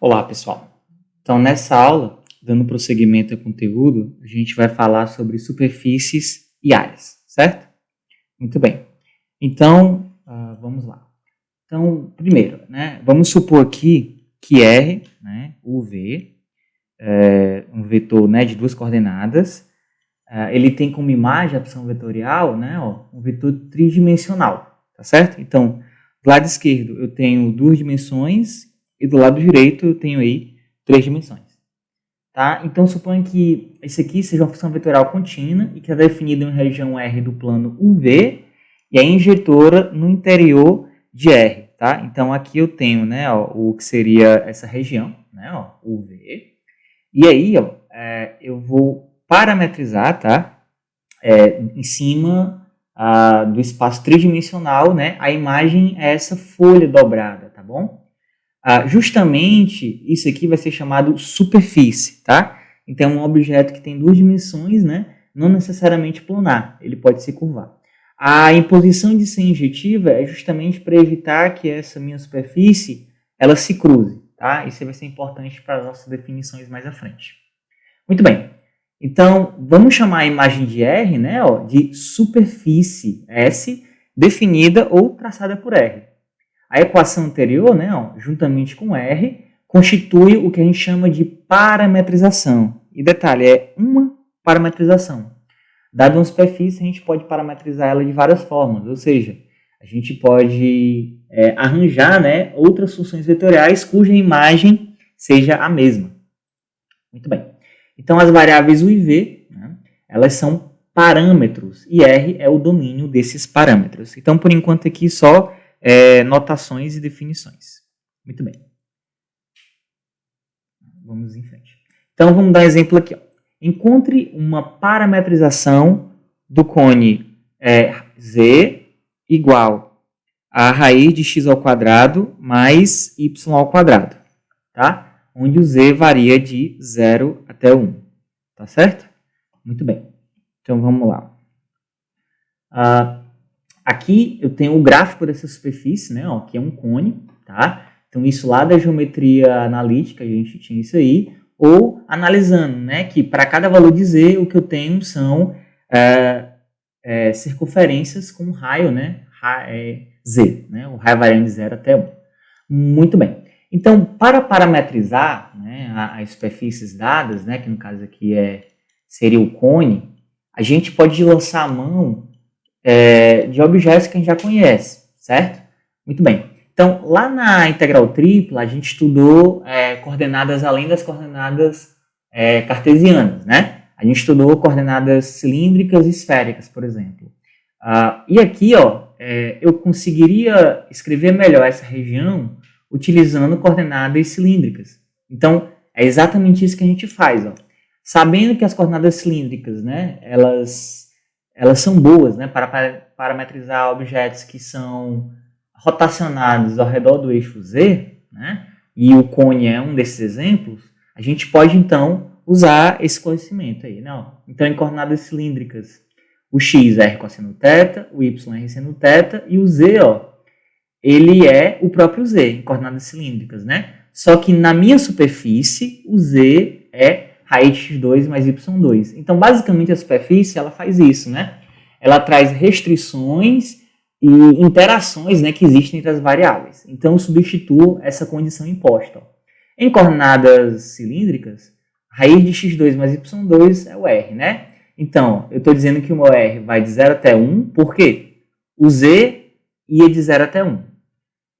Olá, pessoal. Então, nessa aula, dando prosseguimento ao conteúdo, a gente vai falar sobre superfícies e áreas, certo? Muito bem. Então, vamos lá. Então, primeiro, vamos supor aqui que R, o V, um vetor de duas coordenadas, ele tem como imagem a opção vetorial, um vetor tridimensional, tá certo? Então, do lado esquerdo eu tenho duas dimensões e do lado direito eu tenho aí três dimensões. Tá? Então, suponha que esse aqui seja uma função vetorial contínua e que é definida em região R do plano UV e é injetora no interior de R. Tá? Então, aqui eu tenho o que seria essa região, UV. E aí eu vou parametrizar, tá? Em cima do espaço tridimensional, a imagem é essa folha dobrada, tá bom? Justamente isso aqui vai ser chamado superfície, tá? Então, é um objeto que tem duas dimensões, não necessariamente planar, ele pode se curvar. A imposição de ser injetiva é justamente para evitar que essa minha superfície ela se cruze, tá? Isso vai ser importante para as nossas definições mais à frente. Muito bem. Então, vamos chamar a imagem de R, de superfície S, definida ou traçada por R. A equação anterior, juntamente com R, constitui o que a gente chama de parametrização. E detalhe, é uma parametrização. Dada uma superfície, a gente pode parametrizar ela de várias formas, ou seja, a gente pode arranjar outras funções vetoriais cuja imagem seja a mesma. Muito bem. Então, as variáveis U e V, elas são parâmetros, e R é o domínio desses parâmetros. Então, por enquanto aqui só notações e definições. Muito bem. Vamos em frente. Então, vamos dar um exemplo aqui. Ó. Encontre uma parametrização do cone Z igual a raiz de x ao quadrado mais y ao quadrado. Tá? Onde o Z varia de 0 até 1. Tá certo? Muito bem. Então, vamos lá. Aqui eu tenho o gráfico dessa superfície, que é um cone, tá? Então, isso lá da geometria analítica, a gente tinha isso aí. Ou analisando, que para cada valor de Z, o que eu tenho são circunferências com raio, Z, o raio variando de 0 até 1. Muito bem. Então, para parametrizar as superfícies dadas, que no caso aqui seria o cone, a gente pode lançar a mão de objetos que a gente já conhece, certo? Muito bem. Então, lá na integral tripla, a gente estudou coordenadas além das coordenadas cartesianas, A gente estudou coordenadas cilíndricas e esféricas, por exemplo. E aqui, eu conseguiria escrever melhor essa região utilizando coordenadas cilíndricas. Então, é exatamente isso que a gente faz. Sabendo que as coordenadas cilíndricas, elas são boas para parametrizar objetos que são rotacionados ao redor do eixo Z, e o cone é um desses exemplos, a gente pode, então, usar esse conhecimento aí. Então, em coordenadas cilíndricas, o x é r cosseno θ, o y é r seno θ, e o z, ele é o próprio z, em coordenadas cilíndricas, Só que na minha superfície, o z é raiz de x2 mais y2. Então, basicamente, a superfície ela faz isso, Ela traz restrições e interações que existem entre as variáveis. Então, eu substituo essa condição imposta. Em coordenadas cilíndricas, raiz de x2 mais y2 é o r, Então, eu estou dizendo que o meu r vai de 0 até 1, por quê? O z ia de 0 até 1.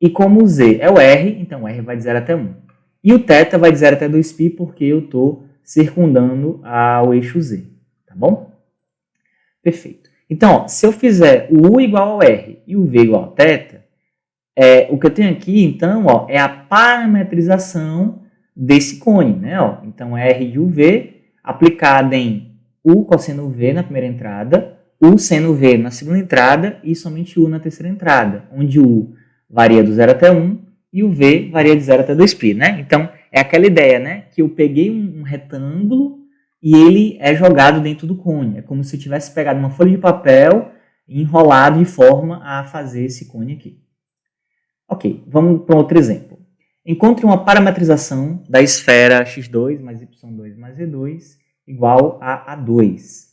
E como o z é o r, então o r vai de 0 até 1. E o θ vai de 0 até 2π, porque eu estou circundando ao eixo z. Tá bom? Perfeito. Então, se eu fizer o u igual ao r e o v igual ao θ, o que eu tenho aqui, então, é a parametrização desse cone. Então, r de uv aplicada em u cosseno v na primeira entrada, u seno v na segunda entrada e somente u na terceira entrada, onde u varia do 0 até 1 e o v varia de 0 até 2π. Então, é aquela ideia que eu peguei um retângulo e ele é jogado dentro do cone. É como se eu tivesse pegado uma folha de papel e enrolado de forma a fazer esse cone aqui. Ok, vamos para outro exemplo. Encontre uma parametrização da esfera x2 mais y2 mais z2 igual a A2.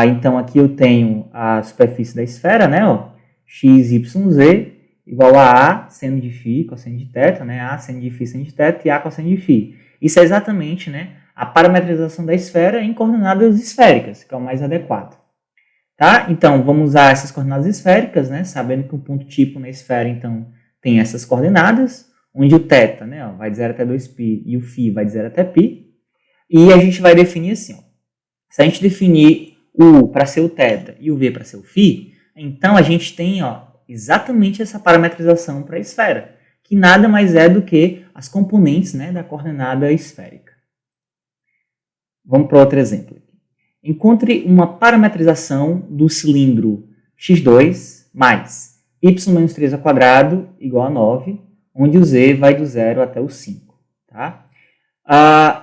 Então, aqui eu tenho a superfície da esfera, né? Ó, x, y, z igual a seno de φ, cosseno de θ, né? A seno de φ, seno de θ e A cosseno de φ. Isso é exatamente, né, a parametrização da esfera em coordenadas esféricas, que é o mais adequado. Tá? Então, vamos usar essas coordenadas esféricas, né? Sabendo que o ponto tipo na esfera, então, tem essas coordenadas, onde o θ, né, ó, vai de 0 até 2π e o φ vai de 0 até π. E a gente vai definir assim, ó. Se a gente definir o U para ser o θ e o V para ser o φ, então a gente tem, ó, exatamente essa parametrização para a esfera, que nada mais é do que as componentes, né, da coordenada esférica. Vamos para outro exemplo. Encontre uma parametrização do cilindro x2 mais y menos 3 ao quadrado igual a 9, onde o z vai do 0 até o 5. Tá?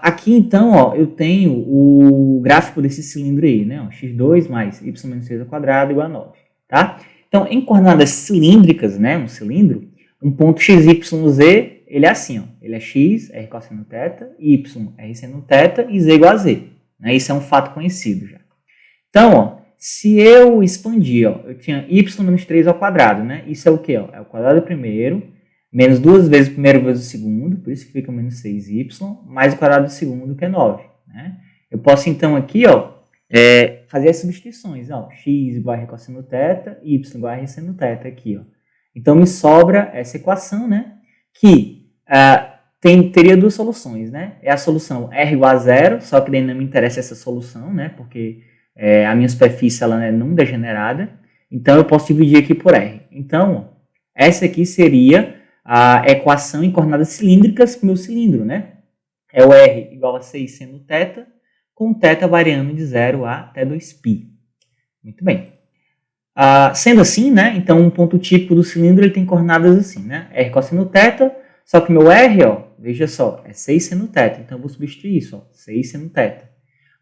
Aqui, então, ó, eu tenho o gráfico desse cilindro aí, né? Ó, x2 mais y menos 3 ao quadrado igual a 9. Tá? Então, em coordenadas cilíndricas, né, um cilindro, um ponto x, y, z, ele é assim, ó, ele é x, r cosseno θ, y, r seno θ e z igual a z. Né? Isso é um fato conhecido já. Então, ó, se eu expandir, ó, eu tinha y menos 3 ao quadrado, né? Isso é o quê? Ó? É o quadrado do primeiro, menos 2 vezes o primeiro vezes o segundo, por isso que fica menos 6y, mais o quadrado do segundo, que é 9. Né? Eu posso, então, aqui, ó, fazer as substituições. Ó, x igual a r cosseno θ, y igual a r seno θ aqui. Ó. Então, me sobra essa equação, né? Que teria duas soluções, né? É a solução r igual a 0, só que daí não me interessa essa solução, né? Porque a minha superfície ela é não degenerada. Então, eu posso dividir aqui por r. Então, essa aqui seria a equação em coordenadas cilíndricas para o meu cilindro, né? É o r igual a 6 seno θ, com θ variando de 0 até 2π. Muito bem. Sendo assim, né? Então, um ponto típico do cilindro ele tem coordenadas assim, né? R cosseno θ, só que meu R, ó, veja só, é 6 seno θ. Então, eu vou substituir isso, ó, 6 seno θ.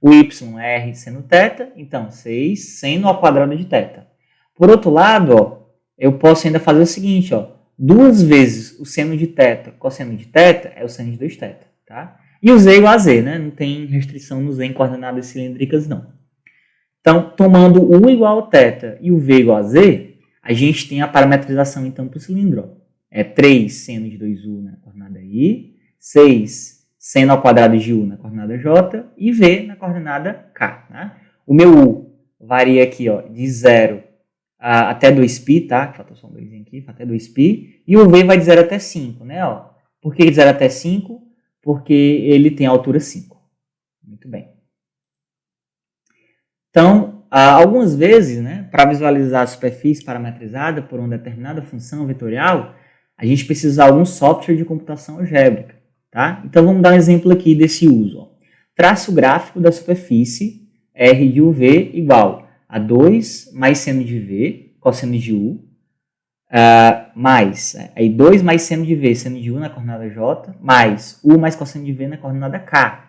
O y é r seno θ, então 6 seno ao quadrado de θ. Por outro lado, ó, eu posso ainda fazer o seguinte, ó, 2 vezes o seno de θ cosseno de θ é o seno de 2θ, tá? E o z igual a z, né? Não tem restrição no z em coordenadas cilíndricas, não. Então, tomando o u igual a θ e o v igual a z, a gente tem a parametrização, então, para o cilindro. Ó. É 3 seno de 2u na coordenada i, 6 seno ao quadrado de u na coordenada j e v na coordenada k. Né? O meu u varia aqui, ó, de 0 até 2π, tá? Falta só um 2 aqui, até 2π. E o v vai de 0 até 5, né? Ó. Por que de 0 até 5? Porque ele tem a altura 5. Muito bem. Então, algumas vezes, né, para visualizar a superfície parametrizada por uma determinada função vetorial, a gente precisa usar algum software de computação algébrica. Tá? Então, vamos dar um exemplo aqui desse uso. Ó. Traça o gráfico da superfície R de UV igual a 2 mais seno de V, cosseno de U, mais aí 2 mais seno de V, seno de U na coordenada J, mais U mais cosseno de V na coordenada K.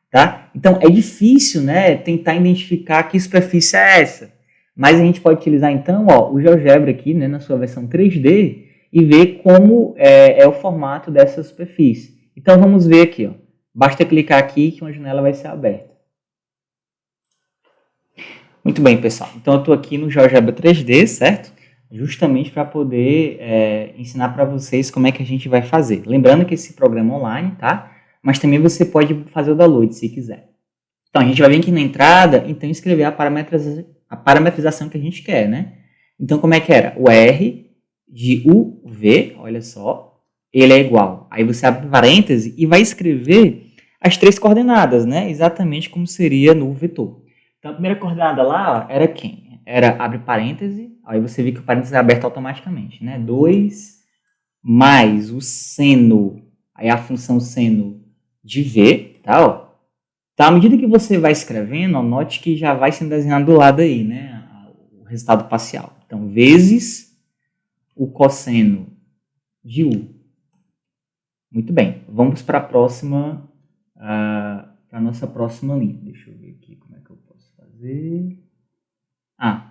Tá? Então, é difícil, né, tentar identificar que superfície é essa. Mas a gente pode utilizar, então, ó, o GeoGebra aqui, né, na sua versão 3D e ver como é o formato dessa superfície. Então, vamos ver aqui. Ó. Basta clicar aqui que uma janela vai ser aberta. Muito bem, pessoal. Então, eu estou aqui no GeoGebra 3D, certo? Justamente para poder ensinar para vocês como é que a gente vai fazer. Lembrando que esse programa é online, tá? Mas também você pode fazer o download se quiser. Então, a gente vai vir aqui na entrada, então escrever a parametrização que a gente quer, né? Então, como é que era? O R de UV, olha só, ele é igual. Aí você abre parêntese e vai escrever as 3 coordenadas, né? Exatamente como seria no vetor. Então, a primeira coordenada lá era quem? Era, abre parêntese, aí você vê que o parêntese é aberto automaticamente, né? 2 mais o seno, aí a função seno de V, tá? Ó. Então, à medida que você vai escrevendo, ó, note que já vai sendo desenhado do lado aí, né? O resultado parcial. Então, vezes o cosseno de U. Muito bem. Vamos para a próxima, para a nossa próxima linha. Deixa eu ver aqui como é que eu posso fazer.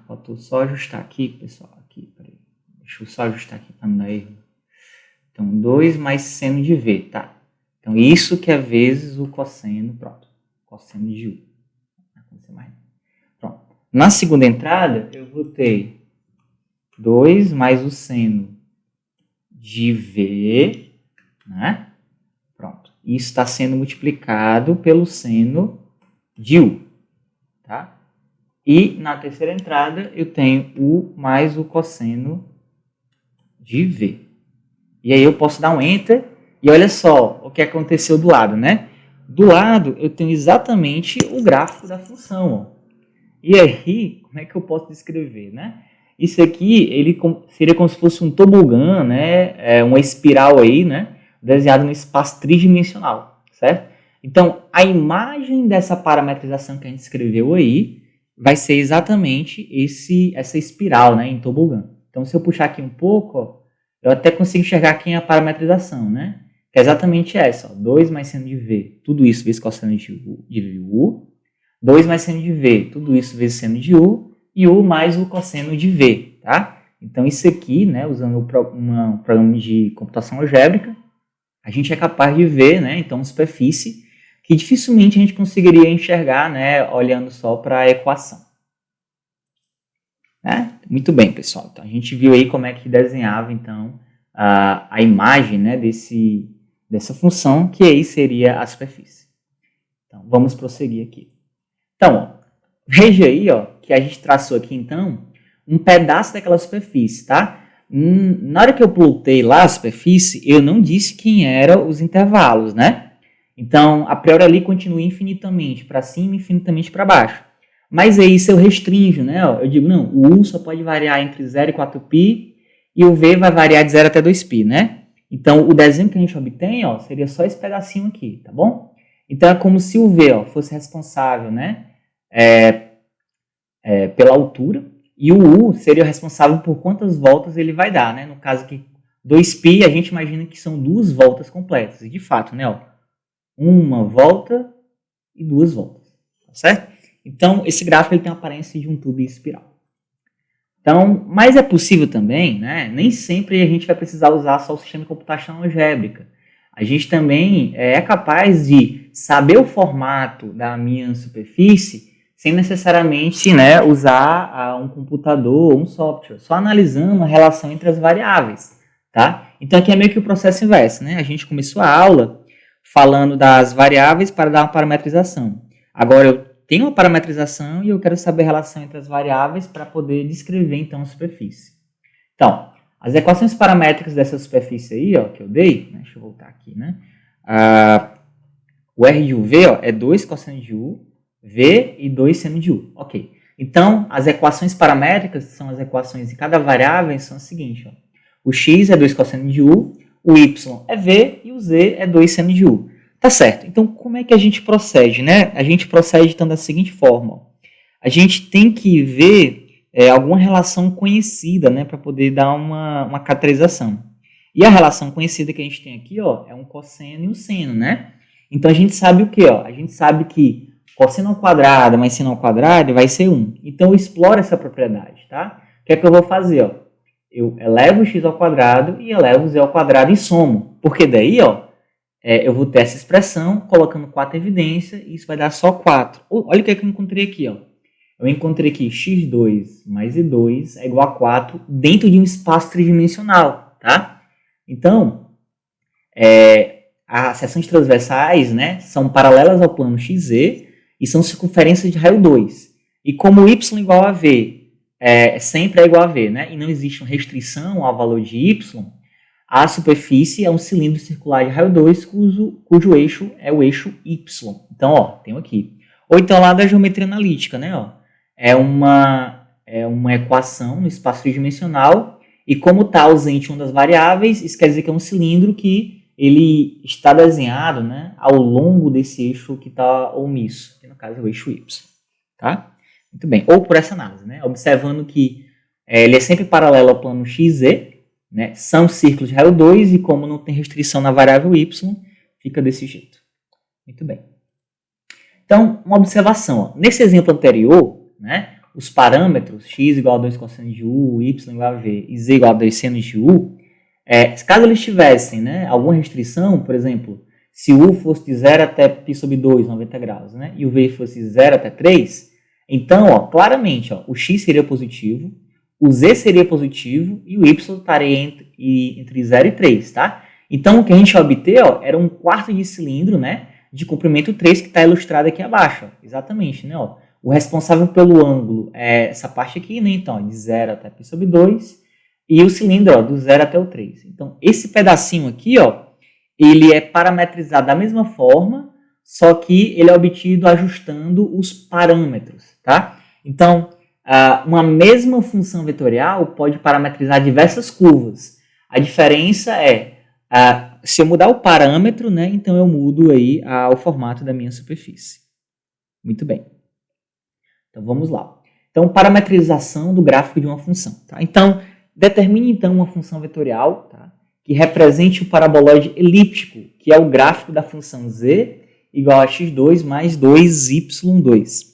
Faltou só ajustar aqui, pessoal. Aqui, peraí. Deixa eu só ajustar aqui para não dar erro. Então, 2 mais seno de V, tá? Então, isso que é vezes o cosseno, pronto. Cosseno de U. Não vai acontecer mais. Pronto. Na segunda entrada, eu vou ter 2 mais o seno de V, né? Pronto. Isso está sendo multiplicado pelo seno de U, tá? E na terceira entrada, eu tenho U mais o cosseno de V. E aí eu posso dar um Enter e olha só o que aconteceu do lado, né? Do lado eu tenho exatamente o gráfico da função, ó. E aí, como é que eu posso descrever, né? Isso aqui, ele seria como se fosse um tobogã, né? Uma espiral aí, né? Desenhado no espaço tridimensional, certo? Então, a imagem dessa parametrização que a gente escreveu aí vai ser exatamente essa espiral, né? Em tobogã. Então, se eu puxar aqui um pouco, ó, eu até consigo enxergar aqui a parametrização, né? Que é exatamente essa, ó, 2 mais seno de V, tudo isso vezes cosseno de U, 2 mais seno de V, tudo isso vezes seno de U, e U mais o cosseno de V, tá? Então, isso aqui, né, usando um programa de computação algébrica, a gente é capaz de ver, né, então, uma superfície que dificilmente a gente conseguiria enxergar, né, olhando só para a equação. Né? Muito bem, pessoal. Então, a gente viu aí como é que desenhava, então, a imagem, né, dessa função, que aí seria a superfície. Então, vamos prosseguir aqui. Então, ó, veja aí, ó, que a gente traçou aqui, então, um pedaço daquela superfície, tá? Na hora que eu plotei lá a superfície, eu não disse quem eram os intervalos, né? Então, a priori ali continua infinitamente para cima e infinitamente para baixo. Mas aí, se eu restringo, né? Ó, eu digo, não, o U só pode variar entre 0 e 4π e o V vai variar de 0 até 2π, né? Então, o desenho que a gente obtém, ó, seria só esse pedacinho aqui, tá bom? Então, é como se o V, ó, fosse responsável, né, pela altura, e o U seria responsável por quantas voltas ele vai dar, né? No caso aqui, 2π, a gente imagina que são 2 voltas completas. E, de fato, né, ó, 1 volta e 2 voltas, tá certo? Então, esse gráfico ele tem a aparência de um tubo em espiral. Então, mas é possível também, né? Nem sempre a gente vai precisar usar só o sistema de computação algébrica. A gente também é capaz de saber o formato da minha superfície sem necessariamente, né, usar um computador ou um software, só analisando a relação entre as variáveis, tá? Então, aqui é meio que o processo inverso, né? A gente começou a aula falando das variáveis para dar uma parametrização. Agora, eu tenho uma parametrização e eu quero saber a relação entre as variáveis para poder descrever, então, a superfície. Então, as equações paramétricas dessa superfície aí, ó, que eu dei, né, deixa eu voltar aqui, né? O R de UV, ó, é 2 cosseno de U, V e 2 seno de U. Ok. Então, as equações paramétricas, que são as equações de cada variável, são as seguintes, ó. O X é 2 cosseno de U, o Y é V e o Z é 2 seno de U. Tá certo. Então, como é que a gente procede, né? A gente procede, então, da seguinte forma. Ó. A gente tem que ver alguma relação conhecida, né? Para poder dar uma caracterização. E a relação conhecida que a gente tem aqui, ó, é um cosseno e um seno, né? Então, a gente sabe o quê? Ó? A gente sabe que cosseno ao quadrado mais seno ao quadrado vai ser 1. Então, eu exploro essa propriedade, tá? O que é que eu vou fazer, ó? Eu elevo o x ao quadrado e elevo o z ao quadrado e somo. Porque daí, ó, eu vou ter essa expressão, colocando 4 em evidência, e isso vai dar só 4. Olha o que eu encontrei aqui, ó. Eu encontrei que x2 mais i2 é igual a 4 dentro de um espaço tridimensional, tá? Então, as seções transversais, né, são paralelas ao plano XZ e são circunferências de raio 2. E como y igual a v sempre é igual a v, né, e não existe uma restrição ao valor de y, a superfície é um cilindro circular de raio 2 cujo eixo é o eixo y. Então, ó, tem aqui. Ou então lá da geometria analítica, né, ó, é uma equação no espaço tridimensional e como está ausente uma das variáveis, isso quer dizer que é um cilindro que ele está desenhado, né, ao longo desse eixo que está omisso, que no caso é o eixo y. Tá? Muito bem. Ou por essa análise, né, observando que ele é sempre paralelo ao plano XZ, né, são círculos de raio 2 e como não tem restrição na variável y, fica desse jeito. Muito bem. Então, uma observação. Ó. Nesse exemplo anterior, né, os parâmetros x igual a 2 cosseno de u, y igual a v e z igual a 2 seno de u, Caso eles tivessem, né, alguma restrição, por exemplo, se o U fosse de 0 até π sobre 2, 90 graus, né, e o V fosse de 0 até 3, então, ó, claramente, ó, o X seria positivo, o Z seria positivo e o Y estaria entre 0 e 3, tá? Então, o que a gente ia obter, ó, era um quarto de cilindro, né, de comprimento 3, que está ilustrado aqui abaixo, ó, exatamente, né, ó. O responsável pelo ângulo é essa parte aqui, né, então, ó, de 0 até π sobre 2, e o cilindro, ó, do 0 até o 3. Então, esse pedacinho aqui, ó, ele é parametrizado da mesma forma, só que ele é obtido ajustando os parâmetros, tá? Então, uma mesma função vetorial pode parametrizar diversas curvas. A diferença é, se eu mudar o parâmetro, né, então eu mudo aí o formato da minha superfície. Muito bem. Então, vamos lá. Então, parametrização do gráfico de uma função. Tá? Então, determine então uma função vetorial, tá, que represente o paraboloide elíptico, que é o gráfico da função z igual a x2 mais 2y2.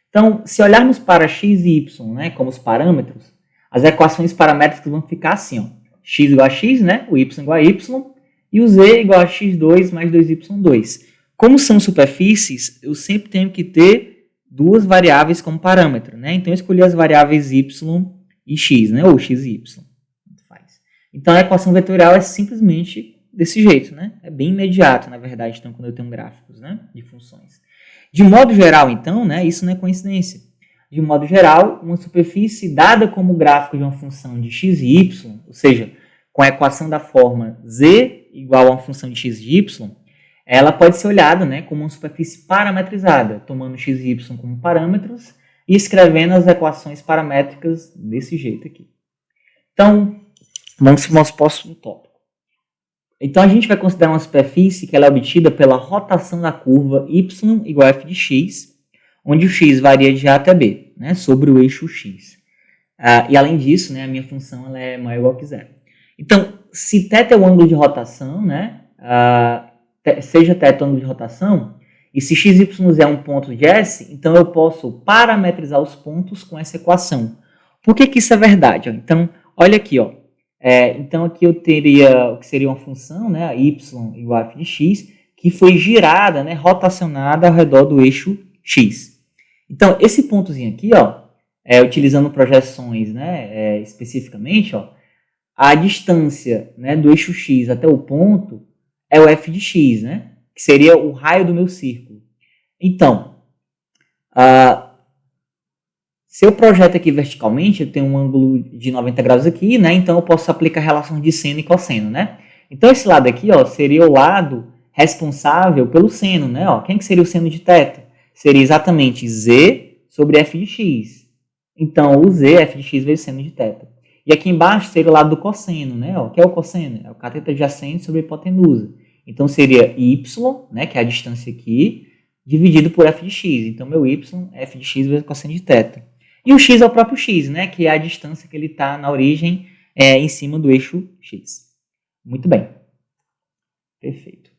Então, se olharmos para x e y, né, como os parâmetros, as equações paramétricas vão ficar assim, ó, x igual a x, né, o y igual a y, e o z igual a x2 mais 2y2. Como são superfícies, eu sempre tenho que ter duas variáveis como parâmetro, né? Então, eu escolhi as variáveis y e x, né, ou x e y. Então, a equação vetorial é simplesmente desse jeito, né? É bem imediato, na verdade, então, quando eu tenho gráficos, né, de funções. De modo geral, então, né, isso não é coincidência. De modo geral, uma superfície dada como gráfico de uma função de x e y, ou seja, com a equação da forma z igual a uma função de x e y, ela pode ser olhada, né, como uma superfície parametrizada, tomando x e y como parâmetros e escrevendo as equações paramétricas desse jeito aqui. Então, vamos para o nosso próximo tópico. Então, a gente vai considerar uma superfície que ela é obtida pela rotação da curva y igual a f de x, onde o x varia de a até b, né, sobre o eixo x. E além disso, né, a minha função ela é maior ou igual que zero. Então, se θ é o ângulo de rotação, né, seja θ o ângulo de rotação, e se x, y, z é um ponto de S, então eu posso parametrizar os pontos com essa equação. Por que isso é verdade? Então, olha aqui, ó. Então, aqui eu teria o que seria uma função, né, y igual a f de x, que foi girada, né, rotacionada ao redor do eixo x. Então, esse pontozinho aqui, ó, utilizando projeções, né, especificamente, ó, a distância, né, do eixo x até o ponto é o f de x, né, que seria o raio do meu círculo. Então, se eu projeto aqui verticalmente, eu tenho um ângulo de 90 graus aqui, né? Então eu posso aplicar relações de seno e cosseno, né? Então esse lado aqui, ó, seria o lado responsável pelo seno, né? Ó, quem que seria o seno de θ? Seria exatamente z sobre f de x. Então o z, f de x, vezes seno de θ. E aqui embaixo seria o lado do cosseno, né? Ó, que é o cosseno? É o cateto adjacente sobre a hipotenusa. Então seria y, né? Que é a distância aqui, dividido por f de x. Então meu y é f de x vezes cosseno de θ. E o x é o próprio x, né, que é a distância que ele está na origem em cima do eixo x. Muito bem. Perfeito.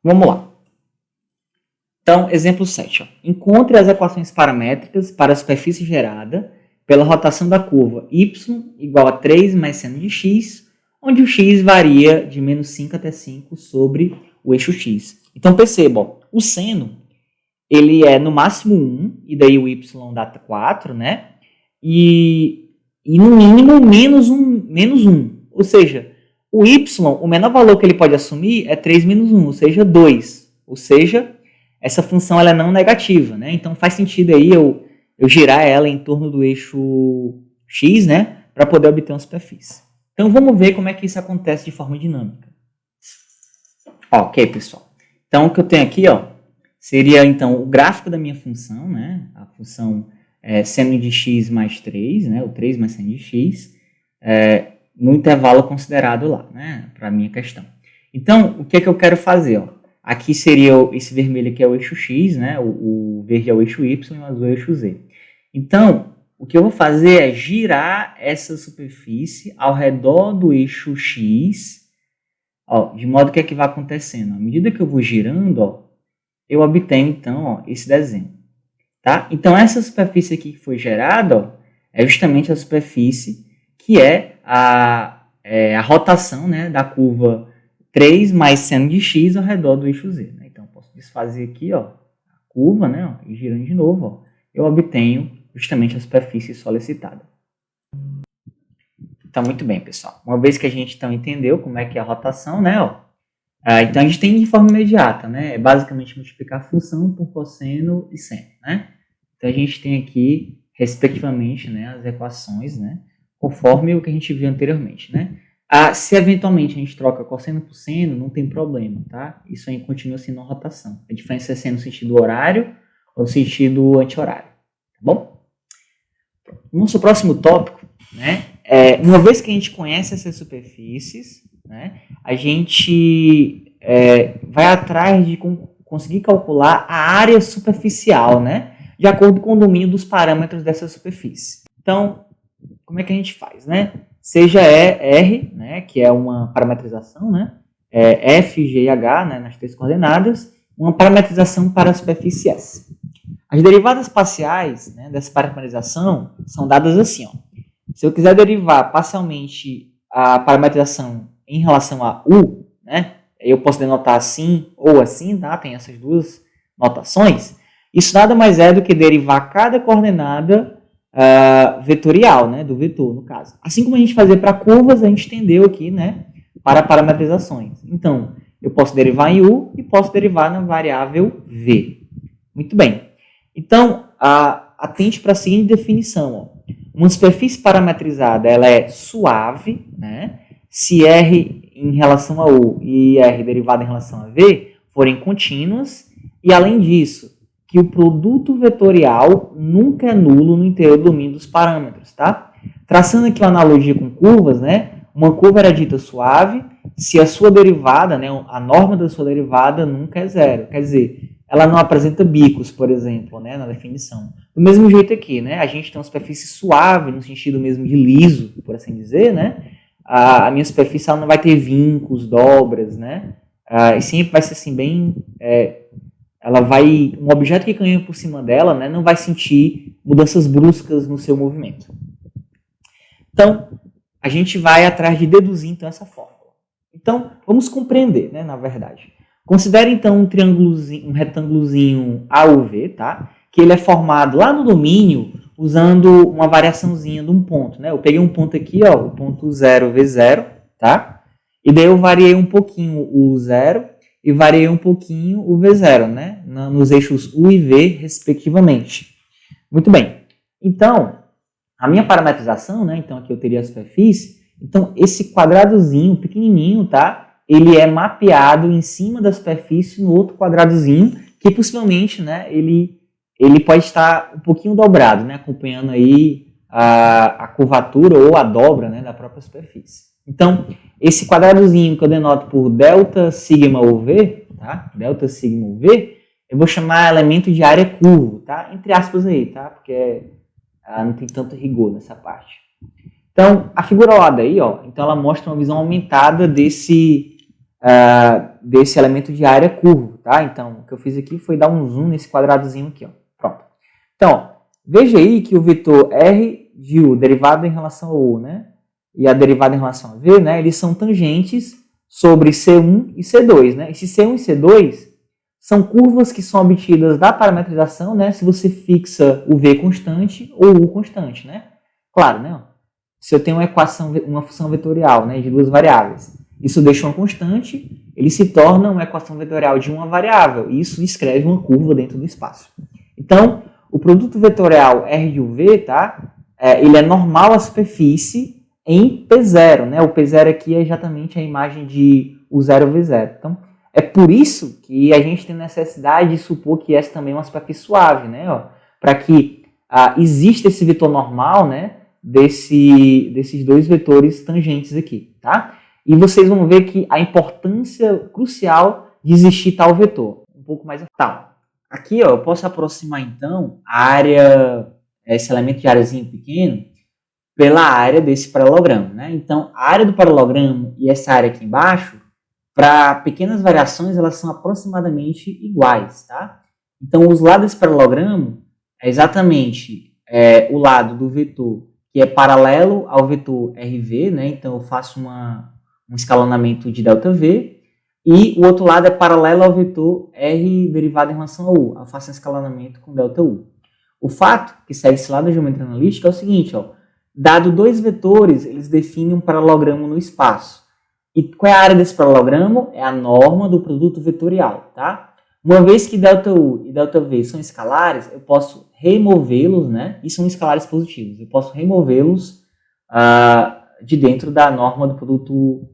Vamos lá. Então, exemplo 7. Ó. Encontre as equações paramétricas para a superfície gerada pela rotação da curva y igual a 3 mais seno de x, onde o x varia de menos 5 até 5 sobre o eixo x. Então, perceba, ó, o seno ele é no máximo 1, e daí o y dá 4, né? E no mínimo menos 1. Ou seja, o y, o menor valor que ele pode assumir é 3 menos 1, ou seja, 2. Ou seja, essa função ela é não negativa, né? Então faz sentido aí eu girar ela em torno do eixo x, né? Para poder obter uma superfície. Então vamos ver como é que isso acontece de forma dinâmica. Ok, pessoal. Então o que eu tenho aqui, ó, seria, então, o gráfico da minha função, né? A função seno de x mais 3, né? O 3 mais seno de x, no intervalo considerado lá, né? Para a minha questão. Então, o que é que eu quero fazer? Ó? Aqui seria esse vermelho aqui é o eixo x, né? O verde é o eixo y e o azul é o eixo z. Então, o que eu vou fazer é girar essa superfície ao redor do eixo x, ó, de modo que é que vai acontecendo. À medida que eu vou girando, ó, eu obtenho, então, ó, esse desenho. Tá? Então, essa superfície aqui que foi gerada, ó, é justamente a superfície que é a rotação, né, da curva 3 mais seno de x ao redor do eixo z. Né? Então, eu posso desfazer aqui, ó, a curva, né, ó, e girando de novo, ó, eu obtenho justamente a superfície solicitada. Então, muito bem, pessoal. Uma vez que a gente então entendeu como é que é a rotação, né, ó, então a gente tem de forma imediata, né, é basicamente multiplicar função por cosseno e seno, né. Então, a gente tem aqui, respectivamente, né, as equações, né, conforme o que a gente viu anteriormente, né. Se eventualmente a gente troca cosseno por seno, não tem problema, tá? Isso aí continua sendo uma rotação. A diferença é ser no sentido horário ou no sentido anti-horário, tá bom? Nosso próximo tópico, né, uma vez que a gente conhece essas superfícies, né, a gente vai atrás de conseguir calcular a área superficial, né, de acordo com o domínio dos parâmetros dessa superfície. Então, como é que a gente faz, né? Seja R, né, que é uma parametrização, né, F, G e H, né, nas 3 coordenadas, uma parametrização para a superfície S. As derivadas parciais, né, dessa parametrização são dadas assim, ó. Se eu quiser derivar parcialmente a parametrização em relação a U, né, eu posso denotar assim ou assim, tá? Tem essas duas notações. Isso nada mais é do que derivar cada coordenada vetorial, né, do vetor, no caso. Assim como a gente fazia para curvas, a gente estendeu aqui, né, para parametrizações. Então, eu posso derivar em U e posso derivar na variável V. Muito bem. Então, atente para a seguinte definição. Ó. Uma superfície parametrizada ela é suave, né, se R em relação a U e R derivada em relação a V forem contínuas, e além disso, que o produto vetorial nunca é nulo no interior do domínio dos parâmetros, tá? Traçando aqui uma analogia com curvas, né? Uma curva era dita suave se a sua derivada, né, a norma da sua derivada nunca é zero. Quer dizer, ela não apresenta bicos, por exemplo, né, na definição. Do mesmo jeito aqui, né? A gente tem uma superfície suave, no sentido mesmo de liso, por assim dizer, né? A minha superfície ela não vai ter vincos, dobras, né? E sempre vai ser assim, bem... um objeto que caminha por cima dela, né, não vai sentir mudanças bruscas no seu movimento. Então, a gente vai atrás de deduzir, então, essa fórmula. Então, vamos compreender, né, na verdade. Considere, então, um retângulozinho AUV, tá? Que ele é formado lá no domínio usando uma variaçãozinha de um ponto, né? Eu peguei um ponto aqui, ó, o ponto 0, V0, tá? E daí eu variei um pouquinho o 0 e variei um pouquinho o V0, né? Nos eixos U e V, respectivamente. Muito bem. Então, a minha parametrização, né? Então, aqui eu teria a superfície. Então, esse quadradozinho pequenininho, tá? Ele é mapeado em cima da superfície no outro quadradozinho, que possivelmente, né? Ele pode estar um pouquinho dobrado, né? Acompanhando aí a curvatura ou a dobra, né? Da própria superfície. Então, esse quadradozinho que eu denoto por delta sigma UV, tá? Delta sigma UV, eu vou chamar elemento de área curvo, tá? Entre aspas aí, tá? Porque não tem tanto rigor nessa parte. Então, a figura ao lado aí, ó, então ela mostra uma visão aumentada desse elemento de área curvo, tá? Então, o que eu fiz aqui foi dar um zoom nesse quadradozinho aqui, ó. Pronto. Então, ó, veja aí que o vetor R de U derivado em relação ao U, né? E a derivada em relação a V, né, eles são tangentes sobre C1 e C2. Né? Esse C1 e C2 são curvas que são obtidas da parametrização, né, se você fixa o V constante ou o U constante. Né? Claro, né, se eu tenho uma função vetorial, né, de duas variáveis, isso deixa uma constante, ele se torna uma equação vetorial de uma variável, e isso descreve uma curva dentro do espaço. Então, o produto vetorial R de UV, tá, ele é normal à superfície em P0, né? O P0 aqui é exatamente a imagem de U0 V0. Então, é por isso que a gente tem necessidade de supor que essa também é uma superfície suave, né? Para que exista esse vetor normal, né? Desses dois vetores tangentes aqui, tá? E vocês vão ver que a importância crucial de existir tal vetor. Um pouco mais... Tá. Aqui, ó, eu posso aproximar, então, a área, esse elemento de áreazinho pequeno, pela área desse paralelogramo, né? Então, a área do paralelogramo e essa área aqui embaixo, para pequenas variações, elas são aproximadamente iguais, tá? Então, os lados desse paralelogramo é exatamente o lado do vetor que que é paralelo ao vetor RV, né? Então eu faço um escalonamento de ΔV, e o outro lado é paralelo ao vetor R derivado em relação a U. Eu faço um escalonamento com ΔU. O fato que segue esse lado da geometria analítica é o seguinte, ó, dado dois vetores, eles definem um paralelogramo no espaço. E qual é a área desse paralelogramo? É a norma do produto vetorial, tá? Uma vez que ΔU e ΔV são escalares, eu posso removê-los, né? E são escalares positivos. Eu posso removê-los de dentro da norma do produto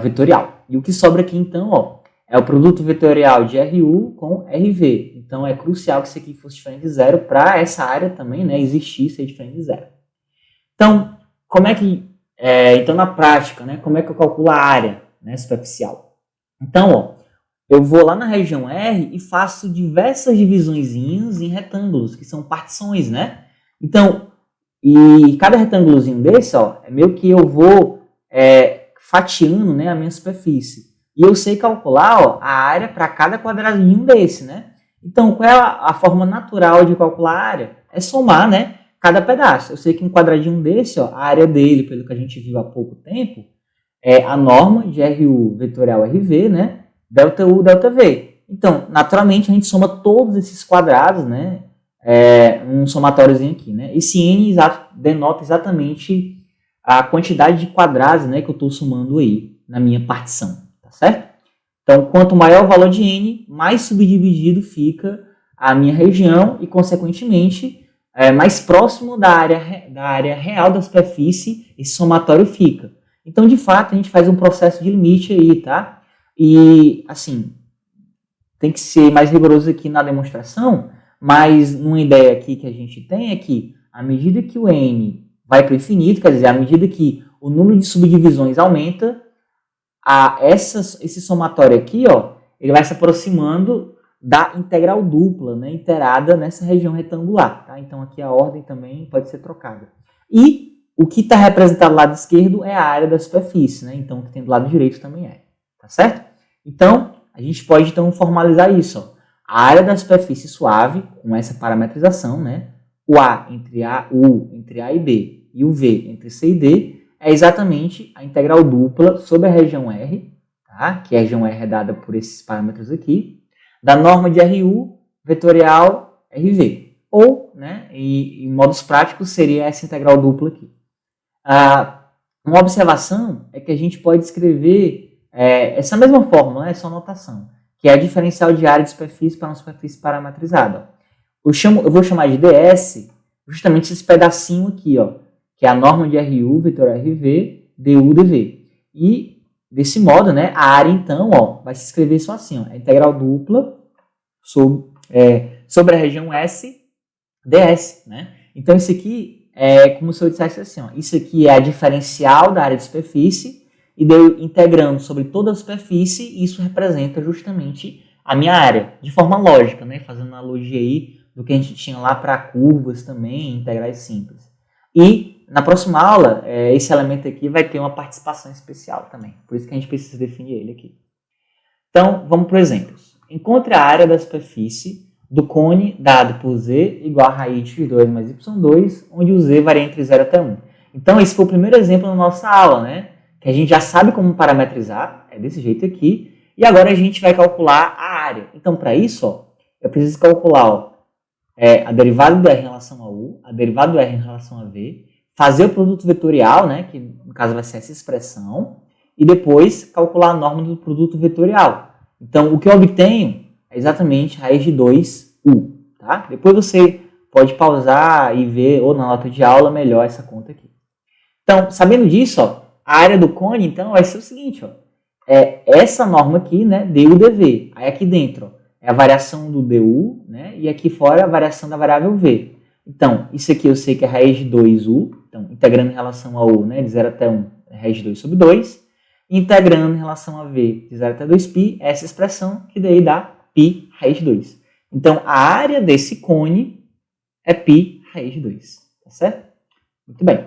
vetorial. E o que sobra aqui, então, ó, é o produto vetorial de RU com RV. Então, é crucial que isso aqui fosse diferente de zero para essa área também, né, existir ser diferente de zero. Então, como é que... então, na prática, né, como é que eu calculo a área, né, superficial? Então, ó, eu vou lá na região R e faço diversas divisõezinhas em retângulos, que são partições, né? Então, e cada retângulozinho desse, ó, é meio que eu vou fatiando, né, a minha superfície. E eu sei calcular, ó, a área para cada quadradinho desse, né? Então, qual é a forma natural de calcular a área? É somar, né, cada pedaço. Eu sei que um quadradinho desse, ó, a área dele, pelo que a gente viu há pouco tempo, é a norma de RU vetorial RV, né? ΔU, ΔV. Então, naturalmente, a gente soma todos esses quadrados, né? Um somatóriozinho aqui, né? Esse N denota exatamente a quantidade de quadrados, né, que eu estou somando aí na minha partição, tá certo? Então, quanto maior o valor de N, mais subdividido fica a minha região e, consequentemente, mais próximo da área real da superfície esse somatório fica. Então, de fato, a gente faz um processo de limite aí, tá? E, assim, tem que ser mais rigoroso aqui na demonstração, mas uma ideia aqui que a gente tem é que, à medida que o N vai para o infinito, quer dizer, à medida que o número de subdivisões aumenta, esse somatório aqui, ó, ele vai se aproximando da integral dupla, né, inteirada nessa região retangular. Tá? Então, aqui a ordem também pode ser trocada. E o que está representado do lado esquerdo é a área da superfície, né? Então, o que tem do lado direito também é. Tá certo? Então, a gente pode, então, formalizar isso. Ó. A área da superfície suave, com essa parametrização, né? O A entre U entre A e B e o V entre C e D é exatamente a integral dupla sobre a região R, tá? Que a região R é dada por esses parâmetros aqui, da norma de RU vetorial RV. Ou, né, em modos práticos, seria essa integral dupla aqui. Uma observação é que a gente pode escrever essa mesma fórmula, né, essa notação, que é a diferencial de área de superfície para uma superfície parametrizada. Eu vou chamar de ds justamente esse pedacinho aqui, ó, que é a norma de RU vetorial RV, DU, DV. E, desse modo, né, a área, então, ó, vai se escrever só assim, ó, a integral dupla sobre a região S, ds. Né? Então, isso aqui é como se eu dissesse assim, ó, isso aqui é a diferencial da área de superfície, e daí, integrando sobre toda a superfície, isso representa justamente a minha área, de forma lógica, né, fazendo analogia aí do que a gente tinha lá para curvas também, integrais simples. E na próxima aula, esse elemento aqui vai ter uma participação especial também. Por isso que a gente precisa definir ele aqui. Então, vamos para exemplos. Encontre a área da superfície do cone dado por z igual a raiz de x2 mais y2, onde o z varia entre 0 até 1. Então, esse foi o primeiro exemplo da nossa aula, né? Que a gente já sabe como parametrizar, é desse jeito aqui. E agora a gente vai calcular a área. Então, para isso, ó, eu preciso calcular, ó, a derivada do R em relação a U, a derivada do R em relação a V, fazer o produto vetorial, né, que no caso vai ser essa expressão, e depois calcular a norma do produto vetorial. Então, o que eu obtenho é exatamente raiz de 2U. Tá? Depois você pode pausar e ver, ou na nota de aula, melhor essa conta aqui. Então, sabendo disso, ó, a área do cone, então, vai ser o seguinte, ó, essa norma aqui, né, DU, DV. Aí aqui dentro, ó, é a variação do DU, né? E aqui fora a variação da variável V. Então, isso aqui eu sei que é raiz de 2U. Então, integrando em relação a U, né, de 0 até 1, é raiz de 2 sobre 2. Integrando em relação a V, de 0 até 2π, essa expressão que daí dá π raiz de 2. Então, a área desse cone é π raiz de 2. Tá certo? Muito bem.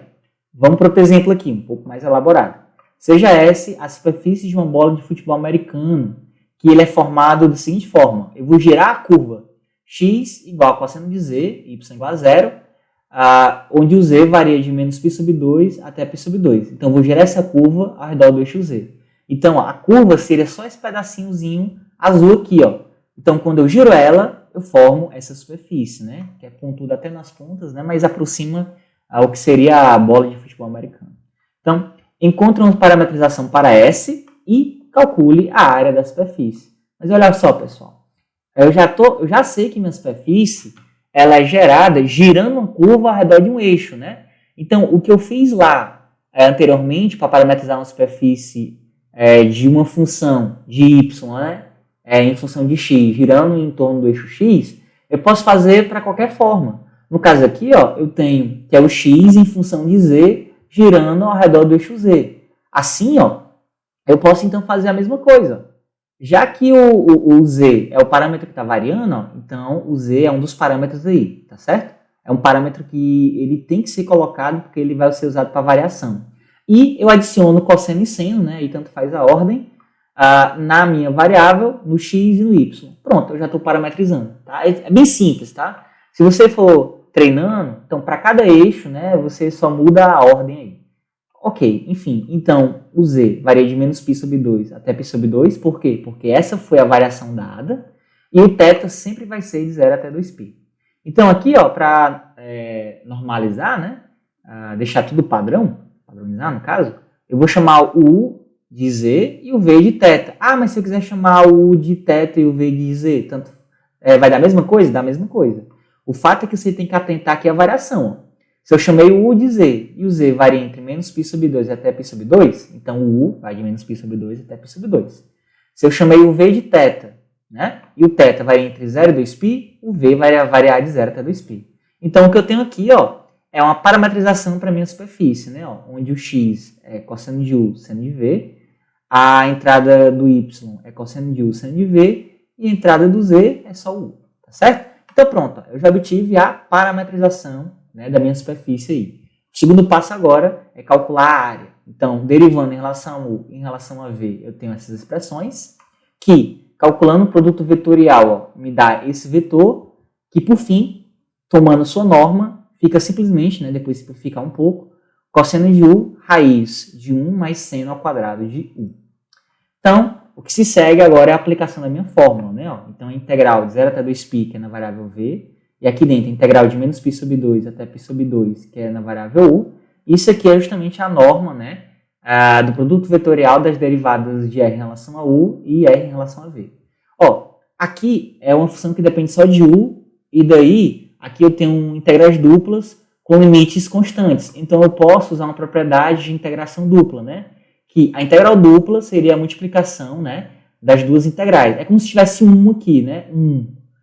Vamos para outro exemplo aqui, um pouco mais elaborado. Seja S a superfície de uma bola de futebol americano, que ele é formado da seguinte forma. Eu vou girar a curva x igual a cosseno de z, y igual a 0, onde o z varia de menos π sobre 2 até π sobre 2. Então, vou gerar essa curva ao redor do eixo z. Então, ó, a curva seria só esse pedacinhozinho azul aqui, ó. Então, quando eu giro ela, eu formo essa superfície, né? Que é pontuda até nas pontas, né? Mas aproxima ao que seria a bola de futebol americano. Então, encontre uma parametrização para S e calcule a área da superfície. Mas olha só, pessoal. Eu já sei que minha superfície ela é gerada girando uma curva ao redor de um eixo, né? Então, o que eu fiz lá anteriormente para parametrizar uma superfície de uma função de y, né? Em função de x, girando em torno do eixo x, eu posso fazer para qualquer forma. No caso aqui, ó, eu tenho que é o x em função de z girando ao redor do eixo z. Assim, ó, eu posso então fazer a mesma coisa. Já que o z é o parâmetro que está variando, ó, então o z é um dos parâmetros aí, tá certo? É um parâmetro que ele tem que ser colocado porque ele vai ser usado para variação. E eu adiciono cosseno e seno, né? E tanto faz a ordem, na minha variável, no x e no y. Pronto, eu já estou parametrizando. Tá? É bem simples, tá? Se você for treinando, então para cada eixo, né, você só muda a ordem aí. Ok, enfim, então o z varia de menos π sobre 2 até π sobre 2, por quê? Porque essa foi a variação dada, e o θ sempre vai ser de 0 até 2π. Então aqui, ó, para normalizar, né, deixar tudo padronizar no caso, eu vou chamar o u de z e o v de θ. Mas se eu quiser chamar o u de θ e o v de z, tanto, vai dar a mesma coisa? Dá a mesma coisa. O fato é que você tem que atentar aqui a variação, ó. Se eu chamei o u de z e o z varia entre menos π sobre 2 até π sobre 2, então o u vai de menos π sobre 2 até π sobre 2. Se eu chamei o v de θ, né, e o θ varia entre 0 e 2π, o v vai variar de 0 até 2π. Então o que eu tenho aqui, ó, é uma parametrização para a minha superfície, né, ó, onde o x é cosseno de u, seno de v, a entrada do y é cosseno de u, seno de v, e a entrada do z é só o u, tá certo? Então pronto, eu já obtive a parametrização, né, da minha superfície aí. O segundo passo agora é calcular a área. Então, derivando em relação a u, em relação a v, eu tenho essas expressões, que, calculando o produto vetorial, ó, me dá esse vetor, que por fim, tomando sua norma, fica simplesmente, né, depois simplificar um pouco, cosseno de u, raiz de 1 mais seno ao quadrado de u. Então, o que se segue agora é a aplicação da minha fórmula, né? Ó. Então, a integral de 0 até 2π, que é na variável v, e aqui dentro, a integral de menos π sobre 2 até π sobre 2, que é na variável u. Isso aqui é justamente a norma, né, do produto vetorial das derivadas de r em relação a u e r em relação a v. Ó, aqui é uma função que depende só de u, e daí, aqui eu tenho integrais duplas com limites constantes. Então, eu posso usar uma propriedade de integração dupla, né? Que a integral dupla seria a multiplicação, né, das duas integrais. É como se tivesse um aqui, né?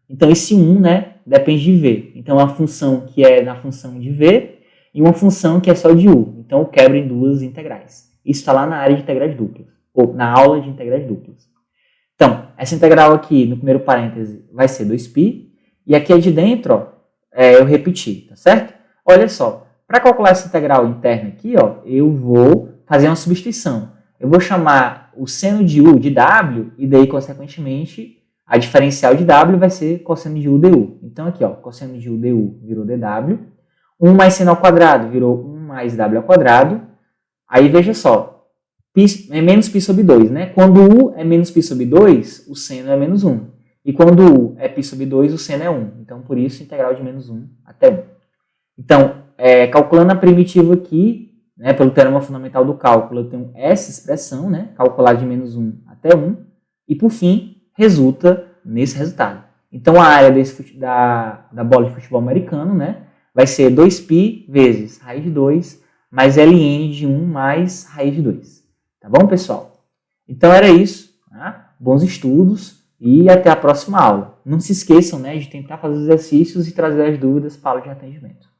Então, esse 1, né, depende de v. Então, uma função que é na função de v e uma função que é só de u. Então, eu quebro em duas integrais. Isso está lá na área de integrais duplas, ou na aula de integrais duplas. Então, essa integral aqui, no primeiro parêntese, vai ser 2π. E aqui de dentro, ó, eu repeti, tá certo? Olha só, para calcular essa integral interna aqui, ó, eu vou fazer uma substituição. Eu vou chamar o seno de u de w, e daí, consequentemente, a diferencial de w vai ser cosseno de u du. Então, aqui, ó, cosseno de u du virou dw. 1 mais seno ao quadrado virou 1 mais w ao quadrado. Aí, veja só, é menos π sobre 2, né? Quando u é menos π sobre 2, o seno é menos 1. E quando u é π sobre 2, o seno é 1. Então, por isso, integral de menos 1 até 1. Então, calculando a primitiva aqui, né, pelo teorema fundamental do cálculo, eu tenho essa expressão, né, calcular de menos 1 até 1. E, por fim, resulta nesse resultado. Então, a área da bola de futebol americano, né, vai ser 2π vezes raiz de 2 mais ln de 1 mais raiz de 2. Tá bom, pessoal? Então, era isso. Tá? Bons estudos e até a próxima aula. Não se esqueçam, né, de tentar fazer os exercícios e trazer as dúvidas para a aula de atendimento.